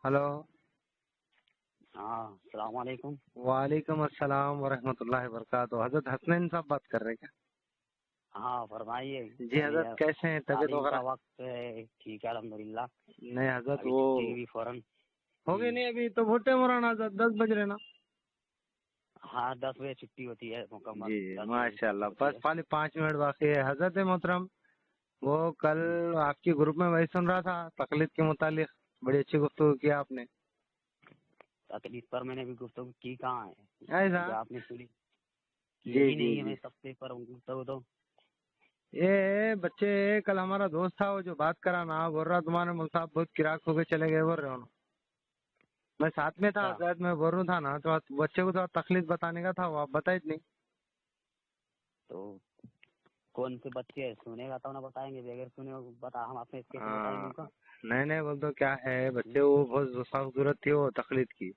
Hello. हाँ, अस्सलाम वालेकुम। वालेकुम अस्सलाम वरहमतुल्लाहि वबरकातुहू। हजरत हसनैन साहब बात कर रहे हैं हाँ, फरमाइए। क्या? जी हजरत, कैसे हैं? तबीयत तालीम का वगैरह? वक्त है, ठीक है अल्हम्दुलिल्लाह। नहीं हजरत, अभी वो छुट्टी हुई फौरन। हो गए नहीं, अभी तो भुट्टे मुराना हजरत 10 बज रहे ना। हाँ, 10 बजे छुट्टी होती है मुकम्मल। जी 10 बजे छुट्टी माशाल्लाह, होती बस है। खाली 5 मिनट बाकी है। हजरत मोहतरम, वो कल आपके ग्रुप में वही सुन रहा था तकलीद के मुतालिक, बड़ी अच्छी गुफ्तगू किया आपने। तकलीफ पर मैंने भी गुफ्तगू की कहाँ है, ऐसा? जो आपने सुनी की जी ही जी नहीं है। जी। मैं सबसे पर गुफ्तगू तो ये बच्चे, कल हमारा दोस्त था वो जो बात करा ना, बोल रहा तुम्हारे मुल्क बहुत किराक हो के चले गए, बोल रहे हो। मैं साथ में था अच्छा। शायद, मैं बोल रहा था ना, तो बच्चे को थोड़ा तकलीफ बताने का था, वो आप बताए नहीं। तो कौन से बच्चे हैं? सुनेगा तो ना बताएंगे, बगैर सुने बता हम आपसे कैसे बताएंगे हाँ, उनका। नहीं नहीं, बोल तो क्या है, बच्चे हम्म? वो बहुत खूबसूरत थी वो तकलीफ की।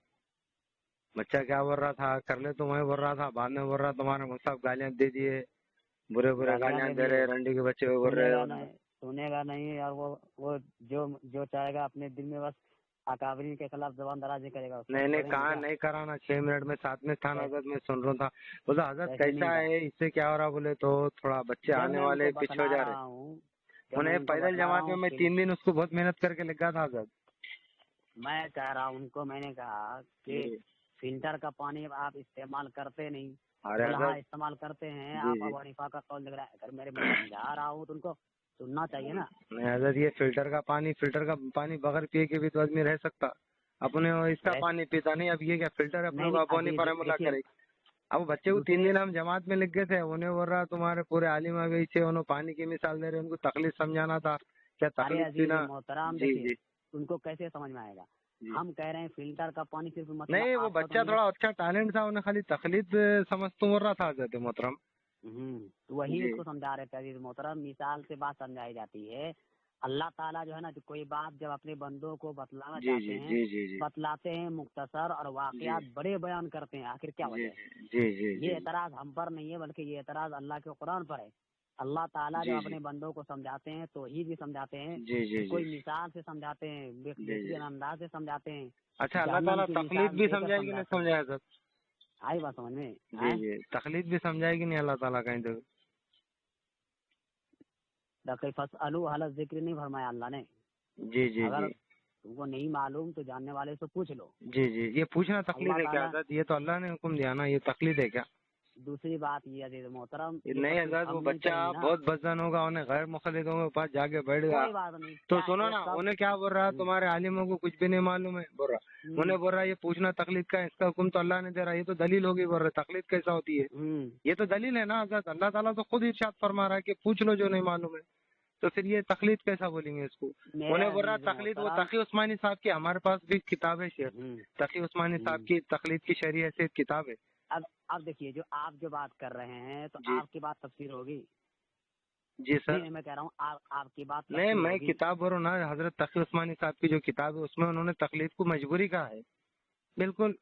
बच्चा क्या बोल रहा था, कर ले तो मैं बोल रहा था, बाद में बोल रहा तुम्हारे मुल्क गालियां दे दिए, बुरे बुरे गालियां गालियां दे दे रहे, दिए। रंडी के बच्चे को बोल रहे सुनेगा हो। नहीं, सुनेगा नहीं। और वो जो जो चाहेगा अपने दिल में, बस अकाबरी के खिलाफ जबान दराजी करेगा। उसको नहीं नहीं, छोड़ेंगे कहा क्या? नहीं कराना, 6 मिनट में साथ में था ना कै- हजरत, मैं सुन रहा था। बोला हजरत कैसे नहीं कैसा था? है, इससे क्या हो रहा, बोले तो थोड़ा बच्चे जब आने मैं वाले उनको पीछे हो बतला जा रहे। रहा हूँ, जब मैं उन्हें उनको पैदल बतला रहा जमात में हूँ मैं 3 दिन उसको बहुत मेहनत करके लगा था हजरत। मैं कह रहा हूँ उनको, मैंने कहा कि जी। फिल्टर का पानी आप इस्तेमाल करते नहीं। अरे बोला हाँ हजरत। इस्तेमाल करते हैं। जी आप जी। अबू हनीफा का कौल लग रहा है। अगर मेरे मैं समझा रहा हूँ तो उनको सुनना चाहिए ना। नहीं हजरत, ये फिल्टर का पानी बगैर पिए के भी तो आदमी रह सकता। अपने वो इसका रह पानी पीता नहीं, अब ये क्या फिल्टर अपने नहीं को नहीं, अपनी अभी पर मुला देखिए करे। अब बच्चे को 3 दूसरे। दिन हम जमात में लिख गए थे, उन्हें बोल रहा तुम्हारे पूरे आलिम आ गई से उन्होंने पानी की मिसाल दे रहे, उनको तकलीफ समझाना था, क्या अरे तकलीफ थी अजीज ना। मोहतरम, जी देखिए जी उनको कैसे समझ में आएगा। जी। हम कह रहे हैं फिल्टर का पानी, सिर्फ मतलब नहीं, वो आपका तो बच्चा नहीं है। थोड़ा अच्छा टैलेंट था, उन्हें खाली तकलीफ समझ तो बोल रहा था हजरत मोहतरम। तो वही जी उसको समझा रहे थे अजीज मोहतरम। मिसाल से बात समझाई जाती है। अल्लाह ताला जो है ना, जो कोई बात जब अपने बंदों को बतलाना जी चाहते जी हैं, जी जी जी बतलाते हैं मुख्तसर, और जी वाकयात बड़े बयान करते हैं। आखिर क्या जी वजह है? जी जी जी ये एतराज हम पर नहीं है, बल्कि ये एतराज अल्लाह के कुरान पर है। अल्लाह ताला जब जी जी अपने बंदों को समझाते हैं तो ही भी समझाते हैं, जी जी कि जी कोई मिसाल से समझाते हैं, जी जी। बेहतरीन अंदाज से समझाते हैं, अच्छा, अल्लाह जहन्नम ताला की तकलीफ मिसाल भी देकर समझाएगी नहीं समझाते हैं। समझाया सर? आई बात समझ में जी आए? जी, तकलीफ भी समझाएगी नहीं अल्लाह ताला कहीं तो। फसअलू अहल जिक्र नहीं फरमाया अल्लाह ने। जी जी अगर जी तुमको नहीं मालूम तो जानने वाले से पूछ लो। जी जी। ये पूछना तकलीफ अल्लाह है क्या ताला। हजरत? ये तो अल्लाह ने हुक्म दिया ना, ये तकलीफ है क्या? दूसरी बात ये अजीज मोहतरम, ये ये नहीं तकलीफ हजरत, हम वो नहीं बच्चा करेंगे ना। बहुत बदजन होगा, उन्हें गैर मुखलिदों के पास जाके बैठ गया। कोई बात नहीं, तो क्या सुनो वो ना, सब। उन्हें क्या बोल रहा है, हम्म, तुम्हारे आलिमों को कुछ भी नहीं मालूम है बोल रहा। हम्म, उन्हें बोल रहा है ये पूछना तकलीफ का है, इसका हुक्म तो अल्लाह ने दे रहा है, ये तो दलील होगी। बोल रहे तकलीफ कैसा होती है? हम्म। ये तो दलील है ना हजरत, अल्लाह ताला तो खुद इरशाद फरमा रहा है कि पूछ लो जो नहीं मालूम है। तो फिर ये तकलीद कैसा बोलेंगे इसको? मेरे उन्हें बोल रहा अजीज तकलीद, वो मोहतरम। तकी उस्मानी साहब की, हमारे पास भी किताब है शेख, हम्म, तकी उस्मानी साहब हम्म। की तकलीद की शरीय से किताब है। अब देखिए, जो आप जो बात कर रहे हैं तो जी आपकी बात तफसीर होगी। जी नहीं सर। नहीं, मैं कह रहा हूँ आपकी बात नहीं, तफसीर मैं होगी। किताब बोल रहा हूँ ना हजरत, तकी उस्मानी साहब की जो किताब है उसमें उन्होंने तकलीद को मजबूरी कहा है। बिल्कुल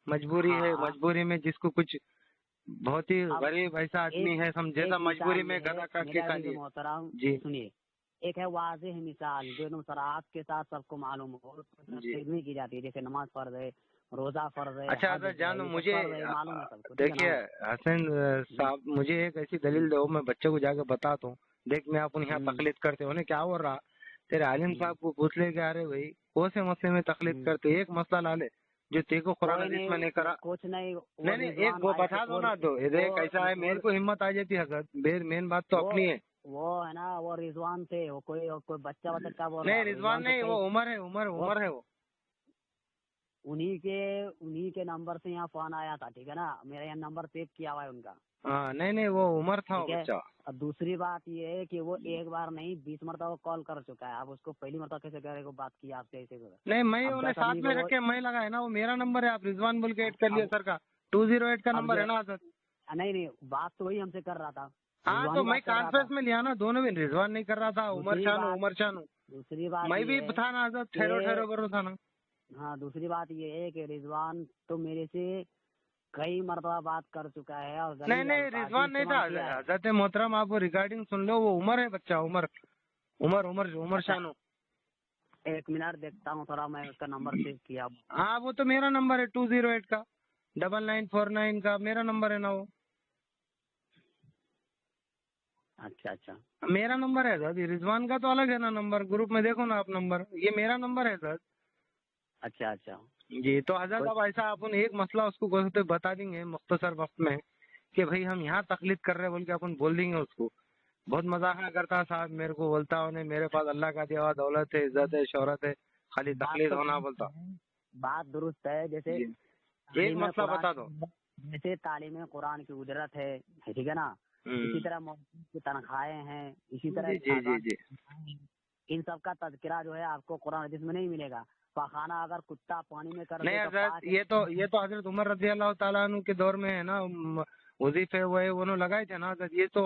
मजबूरी है, हाँ। मजबूरी में जिसको कुछ बहुत ही अब गरीब ऐसा आदमी एक है, जैसा एक मजबूरी मिसाल में ये है गधा काट मेरे के खा अजीज लिए। मोहतरम, जी सुनिए। एक है वाज़ेह मिसाल, जो एकदम सराहत के साथ सबको मालूम हो, उसमें जी। तफसीर नहीं की जाती है। जैसे नमाज फर्ज है, रोजा फर्ज है, अच्छा हज हजरत है, जानो, ये सब मुझे फर्ज है, मालूम है सबको, ठीक है देखिए ना? हसन हम्म, साहब, मुझे एक ऐसी हम्म, दलील दो, मैं बच्चे को जाके बताता हूँ। देख मैं अपन यहाँ हम्म, तकलीफ करते हो, क्या बोल रहा, तेरे आलिम हम्म, साहब को पूछ ले कि अरे भाई कौन से मसले में तकलीफ हम्म। करते, एक मसला ला ले जो तेरे को कुरान कोई हदीस नहीं, में नहीं करा। कुछ नहीं। वो नहीं नहीं, एक रिजवान वो भाई से बता दो ना, तो ये देख कैसा है, मेरे को हिम्मत आ जाती है हजरत, मेन बात तो वो अपनी है। वो है ना, वो रिजवान से, वो कोई बच्चा बच्चा क्या बोल रहा नहीं है, रिजवान रिजवान से नहीं, वो कई। उमर है, उमर वो उमर है वो। उन्हीं के नंबर से यहाँ फोन आया था, ठीक है ना? मेरा यहाँ नंबर सेव किया हुआ है उनका। हाँ नहीं नहीं, वो उमर था वो ठीक है। बच्चा। और दूसरी बात ये है कि वो एक बार नहीं 20 मरतबा कॉल कर चुका है। आप उसको पहली मरतबा कैसे करे को बात की आपसे ऐसे करो। नहीं, मैं अब उन्हें 10 साथ आदमी में को रख वो। के मैं लगा है ना, वो मेरा नंबर है, आप रिजवान बोल के ऐड कर लिया अब सर का। 208 का अब नंबर जो है ना हजरत। नहीं नहीं, बात तो वही हमसे कर रहा था। हाँ, रिजवान तो ही मैं बात कर रहा कॉन्फ्रेंस था। में लिया ना, दोनों में रिजवान नहीं कर रहा था, दूसरी बात उमर शानू। दूसरी बात मैं ये भी है था ना हजरत, ठहरो कि ठहरो करो था ना। हाँ, दूसरी बात ये है कि रिजवान तो मेरे से कई मरतबा बात कर चुका है और नहीं गली नहीं, अल्फाज भी रिजवान नहीं था इस्तेमाल किया है। हजरत मोहतरम, आप वो रिगार्डिंग सुन लो, वो उमर है बच्चा, उमर उमर उमर उमर अच्छा, शानू। एक मिनट देखता हूँ थोड़ा, मैं उसका नंबर सेव किया। हाँ वो तो मेरा नंबर है 208 का 9949 का, मेरा नंबर है ना वो। अच्छा अच्छा मेरा नंबर है सर, ये रिजवान का तो अलग है ना नंबर, ग्रुप में देखो ना आप नंबर, ये मेरा नंबर है सर। अच्छा अच्छा। जी तो हजरत अब ऐसा अपन एक मसला उसको बोलते बता देंगे मुख्तसर वक्त में कि भाई हम यहाँ तकलीद कर रहे हैं बोल के अपन बोल देंगे उसको। बहुत मजाक करता साहब, मेरे को बोलता उन्हें मेरे पास अल्लाह का दिया हुआ दौलत है, इज्जत है, शोहरत है, खाली बात तकलीद तो होना बोलता। बात दुरुस्त है। जैसे जी एक तालीम मसला कुरान बता दो। जैसे तालीम कुरान की उजरत है, ठीक है ना। इसी तरह मौलवी की तनख्वाहें हैं, इसी तरह जी जी जी जी। इन सब का तज़किरा जो है आपको कुरान हदीस में नहीं मिलेगा। पाखाना अगर कुत्ता पानी में कर नहीं दे तो हजरत, ये तो हजरत उमर रजी अल्लाह ताला अन्हु के दौर में है ना, वजीफे वो लगाए थे ना हजरत, ये तो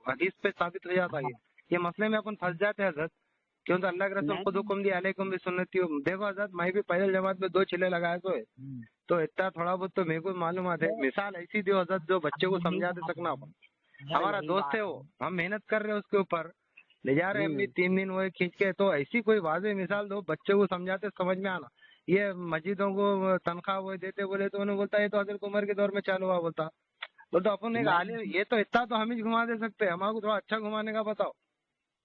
हदीस पे साबित हो जाता है। ये मसले में अपन फंस जाते हैं हजरत, क्यों तो अल्लाह के रसूल खुद हुक्म दिया अलैकुम भी सुन्नती हो। देखो हजरत मैं भी पहले जमात में 2 चिल्ले लगाए तो इतना थोड़ा बहुत तो मेरे को मालूम है। मिसाल ऐसी दो हजरत जो बच्चे को समझा दे सकना अपन। हमारा दोस्त है वो, हम मेहनत कर रहे हैं उसके ऊपर, ले जा रहे हैं अम्मी 3 दिन वो खींच के, तो ऐसी कोई वाज़ेह मिसाल दो बच्चे को समझाते समझ में आना। ये मस्जिदों को तनख्वाह वो देते बोले तो उन्हें बोलता ये तो हजरत उमर के दौर में चालू हुआ बोलता। तो अपन एक आलिम, ये तो इतना तो हम ही घुमा दे सकते हैं, हमारे को थोड़ा अच्छा घुमाने का बताओ।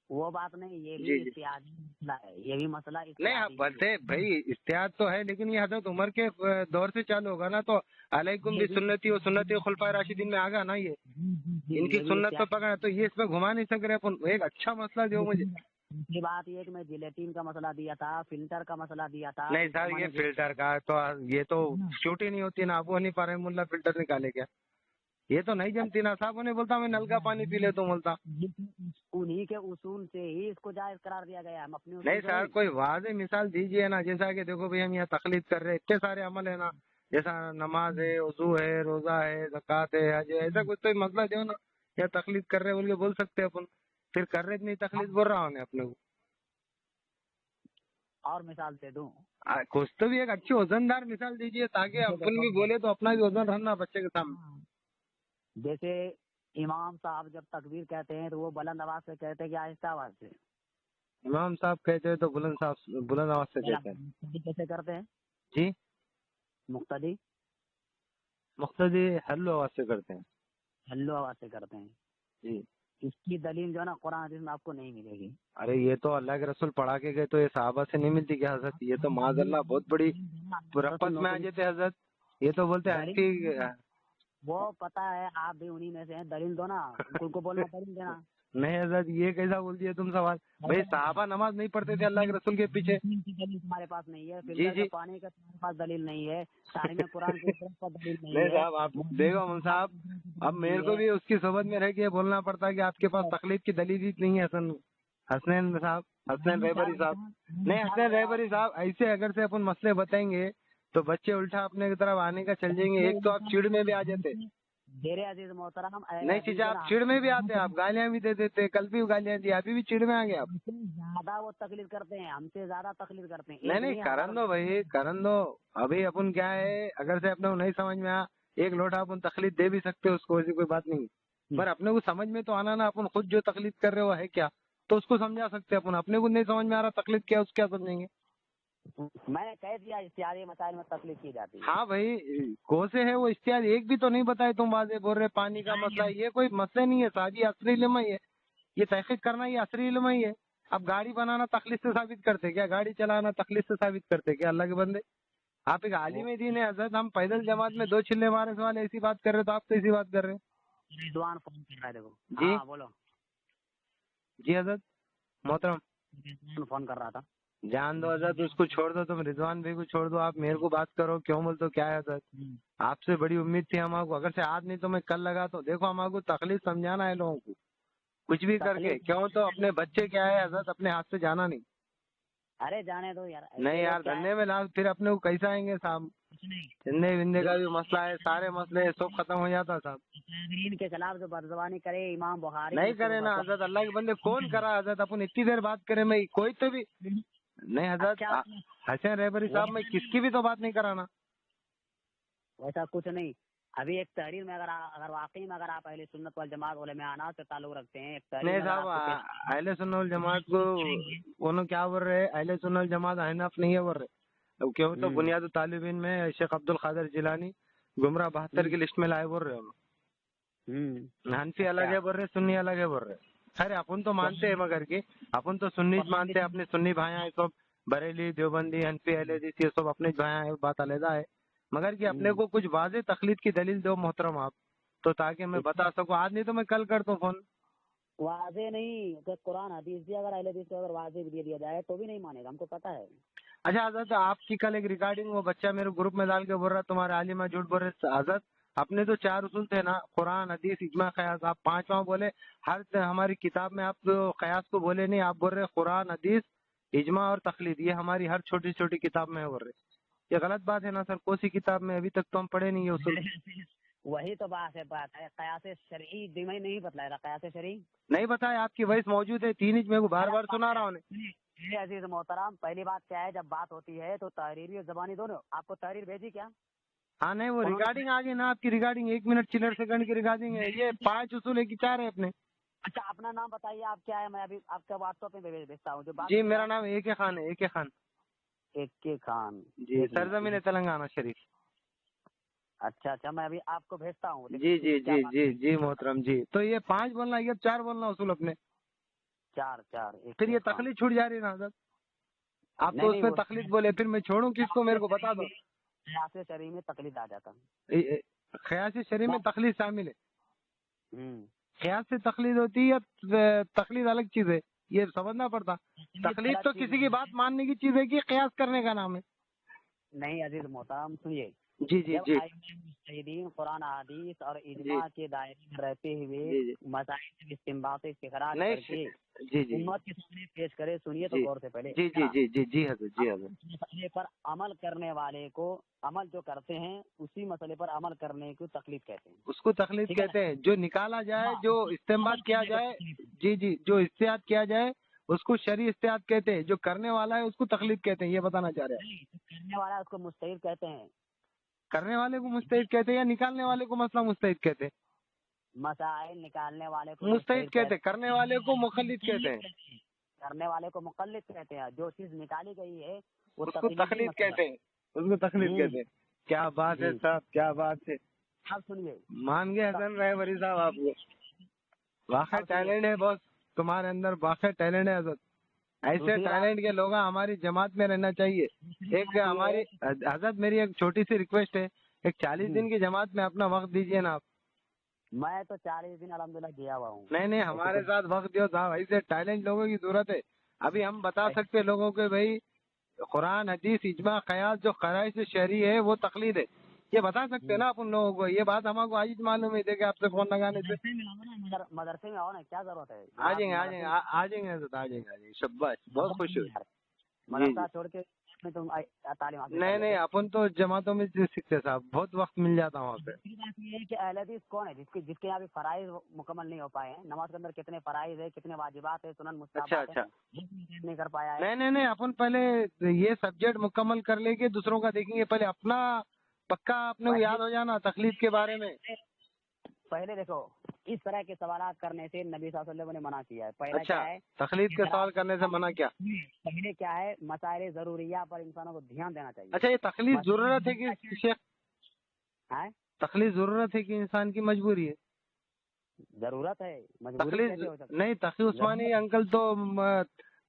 वो बात नहीं, ये भी जी जी। इत्यादि मसला है, ये भी मसला नहीं आप बोलते भाई इस्तेहाद तो है, लेकिन ये हजरत उमर के दौर से चालू होगा ना, तो अलैकुम भी सुन्नती और सुन्नती खुलफाए राशिदीन में आगा ना ये, इनकी सुन्नत तो पकड़ा, तो ये इसमें घुमा नहीं सक रहे अपन। एक अच्छा मसला दो मुझे। दूसरी बात ये कि मैं जिलेटिन का मसला दिया था, फिल्टर का मसला दिया था। नहीं सर ये फिल्टर का तो ये तो शूट ही नहीं होती ना, आप वो नहीं पा रहे मुल्ला फिल्टर निकाले क्या, ये तो नहीं जमती ना साहब। उन्हें बोलता मैं नल का पानी पी ले तो बोलता। उन्हीं के उसूल से ही इसको जायज करार दिया गया है, हम अपने नहीं सर कोई वाज़ेह मिसाल दीजिए ना, जैसा कि देखो भाई हम यहाँ तकलीद कर रहे हैं, इतने सारे अमल है ना, जैसा नमाज है, वजू है, रोजा है, ज़कात है, हज है, ऐसा कुछ तो मसला दो ना। या तकलीद कर रहे हैं बोल के बोल सकते हैं अपन, फिर कर रहे इतनी तकलीद बोल रहा हूँ अपने को। और मिसाल दे दूं। कुछ तो भी एक अच्छी वजनदार मिसाल दीजिए ताकि अपन भी बोले तो अपना भी वजन रहना बच्चे के सामने। जैसे इमाम साहब जब तकबीर कहते हैं तो वो बुलंद आवाज से कहते हैं कि आहिस्ता आवाज से। इमाम साहब कहते हैं तो बुलंद आवाज से कहते हैं। मुक्तदी कैसे करते हैं? जी मुक्तदी मुख्तदी हल्लो आवाज से करते हैं। हल्लो आवाज से करते हैं। जी इसकी दलील जो है ना कुरान हदीस में आपको नहीं मिलेगी। अरे ये तो अल्लाह के रसूल पढ़ा के गए, तो ये सहाबा से नहीं मिलती क्या हजरत? ये तो माजल्ला बहुत बड़ी रपत में आ जाते हजरत। ये तो बोलते हैं वो पता है आप भी उन्हीं में से हैं, दलील दो ना, उनको बोलना दलील देना। नहीं हजरत ये कैसा बोल दिया तुम सवाल? भाई सहाबा नमाज नहीं पढ़ते थे अल्लाह के रसूल के पीछे? दलील तुम्हारे पास नहीं है, जी फिल्टर जी। के पानी का तुम्हारे पास दलील नहीं है, तारीम कुरान के ऊपर दलील नहीं नहीं है। साहब आप देखो हम साहब, अब मेरे को भी उसकी सोबत में रह के बोलना पड़ता है कि आपके पास तकलीफ की दलील ही नहीं है। हसनैन साहब, हसनैन रहबरी साहब, नहीं हसनैन रहबरी साहब, ऐसे अगर से अपन मसले बताएंगे तो बच्चे उल्टा अपने की तरफ आने का चल जाएंगे। एक तो आप चिड़ में भी आ जाते, मेरे अजीज मोहतरम, नहीं चीजा आप चिड़ में भी आते, आप गालियां भी दे देते, कल भी गालियां दी, अभी भी चिड़ में आ गए आप। ज्यादा वो तकलीफ करते हैं, हमसे ज्यादा तकलीफ करते हैं। नहीं नहीं करन दो भाई करन दो। अभी अपन क्या है, अगर से अपने को नहीं समझ में आ, एक लोटा अपन तकलीफ दे भी सकते हो उसको, ऐसी कोई बात नहीं, पर अपने को समझ में तो आना ना, अपन खुद जो तकलीफ कर रहे हो है क्या, तो उसको समझा सकते हैं अपन। अपने को नहीं समझ में आ रहा तकलीफ क्या, उसको क्या समझेंगे? मैंने कह दिया इश्तिहादी मसाइल में तकलीफ की जाती है। हाँ भाई कौन से है वो इश्तिहाद, एक भी तो नहीं बताए तुम। वाजे बोल रहे पानी का मसला है, ये कोई मसले नहीं है साहब, ये असली इल्म ही है, ये तहकीक करना ये असली इल्म ही है। अब गाड़ी बनाना तकलीफ से साबित करते क्या? गाड़ी चलाना तकलीफ से साबित करते क्या अल्लाह के बंदे? आप एक आलिम दीन है हजरत, हम पैदल जमात में 2 चिल्ले मारे सवाल ऐसी बात कर रहे तो आप तो ऐसी बात कर रहे हैं। रिजवान फोन कर रहा है, देखो। जी हाँ बोलो। जी हजरत मोहतरम रिजवान फोन कर रहा था। जान दो हजरत, उसको छोड़ दो, तुम रिजवान भाई को छोड़ दो, आप मेरे को बात करो। क्यों बोलते हो क्या है हजरत? आपसे बड़ी उम्मीद थी हमारे, अगर से आज नहीं तो मैं कल लगा, तो देखो हमारे को तकलीफ समझाना है लोगों को कुछ भी करके। क्यों तो अपने बच्चे क्या है हजरत, अपने हाथ से जाना नहीं। अरे जाने दो यार, नहीं यार धंधे में लाभ, फिर अपने को कैसे आएंगे साहब? धंधे विंधे का भी मसला है, सारे मसले सब खत्म हो जाता साहब। के खिलाफ जो बदजबानी करे इमाम बुखारी नहीं करे ना हजरत, अल्लाह के बंदे कौन करा हजरत? अपन इतनी देर बात करे, मैं कोई तो भी नहीं हजरत। हसन रहबरी साहब मैं किसकी भी तो बात नहीं कराना। वैसा कुछ नहीं, ابھی ایک تحریر میں اگر واقعی میں اگر آپ اہل سنت والجماعت علماء سے تعلق رکھتے ہیں، ایک تحریر نہیں میں اگر صاحب، آپ کو پیش اہل سنت والجماعت کو انہوں کیا بول رہے ہیں؟ اہل سنت والجماعت احناف نہیں ہے بول رہے، کیوں تو بنیاد طالب علم میں شیخ عبد القادر جیلانی گمراہ 72 کی لسٹ میں لائے بول رہے ہیں، حنفی الگ ہے بول رہے، سنی الگ ہے بول رہے. خیر اپن تو مانتے ہیں مگر کہ اپن تو سنی مانتے ہیں، اپنے سنی بھائی ہیں سب، بریلی دیوبندی حنفی اہل حدیث یہ سب اپنے بھائی ہیں، بات علیحدہ ہے، مگر کہ اپنے کو کچھ واضح تقلید کی دلیل دو محترم آپ، تو تاکہ میں بتا سکوں. آج نہیں تو میں کل کرتا ہوں فون. واضح نہیں کہ قرآن حدیث بھی اگر اہل حدیث کو اگر واضح بھی دے دیا جائے تو بھی نہیں مانے گا، ہم کو پتا ہے. اچھا حضرت، آپ کی کل ایک ریکارڈنگ وہ بچہ میرے گروپ میں ڈال کے بول رہا تمہارے عالمہ جھوٹ بول رہے. حضرت اپنے تو 4 اصول تھے نا، قرآن حدیث اجماع قیاس، آپ 5واں بولے. ہماری کتاب میں آپ قیاس کو بولے نہیں، آپ بول رہے قرآن حدیث اجماع اور تقلید، یہ ہماری ہر چھوٹی چھوٹی کتاب میں بول رہے. یہ غلط بات ہے نا سر؟ کوسی کتاب میں ابھی تک تو ہم پڑھے نہیں یہ اصول. وہی تو بات ہے قیاس شرعی دمائی نہیں بتلایا تھا، قیاس شرعی نہیں بتایا، آپ کی وائس موجود ہے 3 انچ میں کو بار بار سنا رہا ہوں. میرے عزیز محترم، پہلی بات کیا ہے، جب بات ہوتی ہے تو تحریری اور زبانی دونوں. آپ کو تحریر بھیجی کیا؟ ہاں نہیں، وہ ریکارڈنگ آگے نا آپ کی، ریکارڈنگ 1 منٹ 66 سیکنڈ کی ریکارڈنگ ہے. یہ 5 اصول ہے کہ 4 ہے اپنے؟ اچھا اپنا نام بتائیے، آپ کیا ہے؟ میں ابھی آپ کا واٹس ایپ پہ بھیجتا ہوں جو بات. جی میرا نام اے کے خان ہے، اے کے خان. ایک کے خان. جی سرزمین تلنگانہ شریف. اچھا میں ابھی آپ کو بھیجتا ہوں. جی جی جی جی جی محترم جی. تو یہ 5 بولنا یہ 4 بولنا اصول اپنے؟ 4 پھر یہ تقلید چھوٹ جا رہی ہے نا حضرت؟ آپ تو اس میں تقلید بولے، پھر میں چھوڑوں کس کو؟ میرے کو بتا دو. قیاس شرعی میں تقلید آ جاتا. قیاس شرعی میں تقلید شامل ہے؟ ہوں. قیاس سے تقلید ہوتی ہے یا تقلید الگ چیز ہے؟ یہ سمجھنا پڑتا. تقلید تو کسی کی بات ماننے کی چیز ہے کہ قیاس کرنے کا نام ہے؟ نہیں عزیز محترم سنیے، جی جی جب جی مجتہدین قرآن حدیث اور جی اجماع کے دائرے میں رہتے ہوئے جی جی مسائل سے استنباط استخراج نہیں کر کے جی جی امت کے سامنے پیش کرے. سنیے تو جی غور سے پہلے. جی جی جی جی جی حضرت، جی حضرت. مسئلے پر عمل کرنے والے کو، عمل جو کرتے ہیں اسی مسئلے پر عمل کرنے کو تقلید کہتے ہیں. اس کو تقلید کہتے ہیں. جو نکالا جائے، جو استنباط کیا جائے، جی جی، جو اجتہاد کیا جائے اس کو شرعی اجتہاد کہتے ہیں. جو کرنے والا ہے اس کو تقلید کہتے ہیں. یہ بتانا چاہ رہے ہیں. کرنے والا اس کو مجتہد کہتے ہیں. کرنے والے کو مجتہد کہتے ہیں یا نکالنے والے کو مسئلہ مجتہد کہتے ہیں؟ مسائل نکالنے والے کو مجتہد کہتے ہیں، کرنے والے کو مقلد کہتے ہیں. کرنے والے کو مقلد کہتے ہیں. جو چیز نکالی گئی ہے وہ اس کو تقلید کہتے ہیں، اس کو تقلید کہتے ہیں. کیا بات ہے صاحب، کیا بات ہے. اب سنیے، مان گئے حسن رائے بری صاحب آپ کو. واقعی ٹیلنٹ ہے بہت تمہارے اندر، واقعی ٹیلنٹ ہے حضرت. ایسے ٹیلنٹ کے لوگ ہماری جماعت میں رہنا چاہیے. ایک ہماری حضرت میری ایک چھوٹی سی ریکویسٹ ہے، ایک 40 دن کی جماعت میں اپنا وقت دیجیے نا آپ. میں تو 40 دن الحمدللہ گیا ہوا ہوں. نہیں ہمارے ساتھ وقت دیو صاحب، ایسے ٹیلنٹ لوگوں کی ضرورت ہے. ابھی ہم بتا سکتے لوگوں کے بھائی قرآن حدیث اجماع قیاس جو قرائش شرعی ہے وہ تقلید ہے، یہ بتا سکتے نا اپن لوگوں کو. یہ بات ہم کو آج معلوم ہے کہ آپ سے فون لگانے سے. مدرسے میں آؤ نا، کیا ضرورت ہے؟ آ جائیں گے حضرت، آ جائیں گے. شباش، بہت خوش ہوئی. مدرسہ چھوڑ کے تم تعلیم حاصل. نہیں اپن تو جماعتوں میں سیکھتے صاحب، بہت وقت مل جاتا وہاں پہ. بات یہ ہے کہ اہل حدیث کون ہے جس کے یہاں بھی فرائض مکمل نہیں ہو پائے ہیں. نماز کے اندر کتنے فرائض ہے، کتنے واجبات ہے، سنن مستحبات ہے، نہیں کر پایا ہے. نہیں اپن پہلے یہ سبجیکٹ مکمل کر لیں گے، دوسروں کا دیکھیں گے. پہلے اپنا پکا اپنے کو یاد ہو جانا تقلید کے بارے میں. پہلے دیکھو، اس طرح کے سوالات کرنے سے نبی صلی اللہ علیہ وسلم نے منع کیا ہے. پہلا کیا ہے؟ تقلید کے سوال کرنے سے منع کیا. پہلے کیا ہے؟ مسائل ضروریہ پر انسانوں کو دھیان دینا چاہیے. اچھا، یہ تقلید ضرورت ہے کہ شیخ؟ تقلید ضرورت ہے کہ انسان کی مجبوری ہے؟ ضرورت ہے. تقلید نہیں. تقی عثمانی انکل تو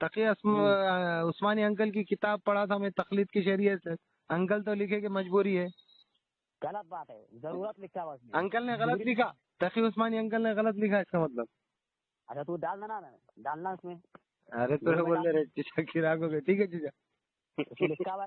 تقی عثمانی انکل کی کتاب پڑھا تھا میں تقلید کی شریعت سے. انکل تو لکھے کہ مجبوری ہے. غلط بات ہے، ضرورت لکھا ہوا. انکل نے غلط لکھا، تقی عثمانی انکل نے غلط لکھا، اس کا مطلب. اچھا تو ڈالنا اس میں. ارے تو بول رہے چیچا کی راگو گے. ٹھیک ہے چیچا. لکھا ہوا